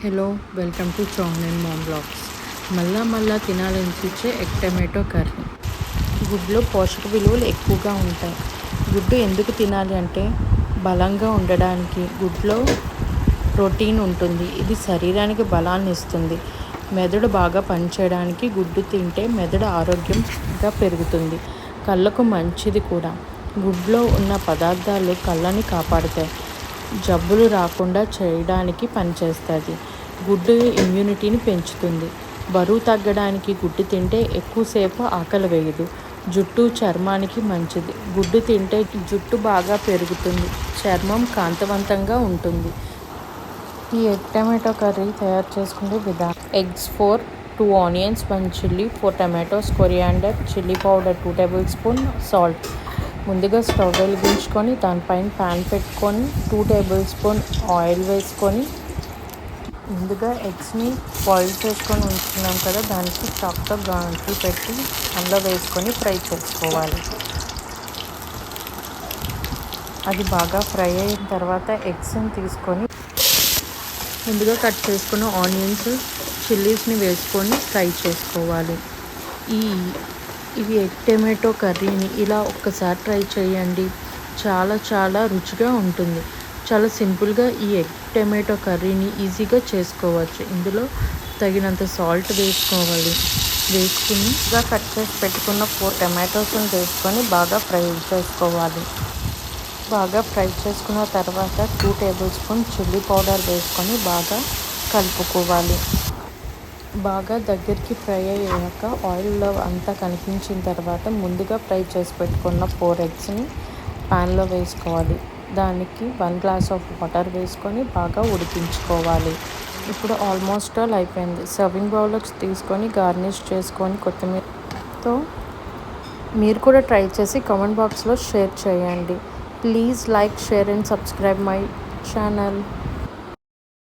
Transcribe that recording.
Hello welcome to Chang and mom blogs. మళ్ళా తినాలనిపించే egg tomato curry. గుడ్లో పోషక విలువలు ఎక్కువగా ఉంటాయి. గుడ్డు ఎందుకు తినాలి అంటే బలంగా ఉండడానికి. గుడ్లో ప్రోటీన్ ఉంటుంది, ఇది శరీరానికి బలాన్ని ఇస్తుంది. మెదడు బాగా పనిచేయడానికి గుడ్డు తింటే మెదడు ఆరోగ్యంగా పెరుగుతుంది. కళ్ళకు మంచిది కూడా. గుడ్లో ఉన్న పదార్థాలు కళ్ళని కాపాడుతాయి, జబ్బులు రాకుండా చేయడానికి పనిచేస్తుంది. గుడ్డు ఇమ్యూనిటీని పెంచుతుంది. బరువు తగ్గడానికి గుడ్డు తింటే ఎక్కువసేపు ఆకలి వేయదు. జుట్టు చర్మానికి మంచిది. గుడ్డు తింటే జుట్టు బాగా పెరుగుతుంది, చర్మం కాంతివంతంగా ఉంటుంది. ఈ ఎగ్ టమాటో కర్రీ తయారు చేసుకునే విధానం: eggs 4, 2 onions, 1 chilli, 4 tomatoes, coriander, chilli powder 2 table spoon, salt. ముందుగా స్టవ్ వెలిగించుకొని దానిపైన ప్యాన్ పెట్టుకొని 2 టేబుల్ స్పూన్ ఆయిల్ వేసుకొని, ముందుగా ఎగ్స్ని బాయిల్ చేసుకొని ఉంచుకున్నాం కదా, దానికి చాక్తో గాంట్లు పెట్టి అందులో వేసుకొని ఫ్రై చేసుకోవాలి. అది బాగా ఫ్రై అయిన తర్వాత ఎగ్స్ని తీసుకొని ముందుగా కట్ చేసుకున్న ఆనియన్స్, చిల్లీస్ని వేసుకొని ఫ్రై చేసుకోవాలి. ఇవి ఎగ్ టమాటో కర్రీని ఇలా ఒక్కసారి ట్రై చేయండి, చాలా రుచిగా ఉంటుంది. చాలా సింపుల్గా ఈ ఎగ్ టమాటో కర్రీని ఈజీగా చేసుకోవచ్చు. ఇందులో తగినంత సాల్ట్ వేసుకోవాలి. వేసుకుని కట్ చేసి పెట్టుకున్న 4 టమాటోస్ని వేసుకొని బాగా ఫ్రై చేసుకోవాలి. బాగా ఫ్రై చేసుకున్న తర్వాత 2 టేబుల్ స్పూన్ చిల్లీ పౌడర్ వేసుకొని బాగా కలుపుకోవాలి. బాగా దగ్గరికి ఫ్రై అయ్యాక ఆయిల్లో అంతా కనిపించిన తర్వాత ముందుగా ఫ్రై చేసి పెట్టుకున్న 4 ఎగ్స్ని ప్యాన్లో వేసుకోవాలి. దానికి 1 గ్లాస్ ఆఫ్ వాటర్ వేసుకొని బాగా ఉడికించుకోవాలి. ఇప్పుడు ఆల్మోస్ట్ ఆల్ అయిపోయింది. సర్వింగ్ బౌల్లో తీసుకొని గార్నిష్ చేసుకొని కొత్తిమీరతో మీరు కూడా ట్రై చేసి కామెంట్ బాక్స్లో షేర్ చేయండి. Please like, share and subscribe my channel.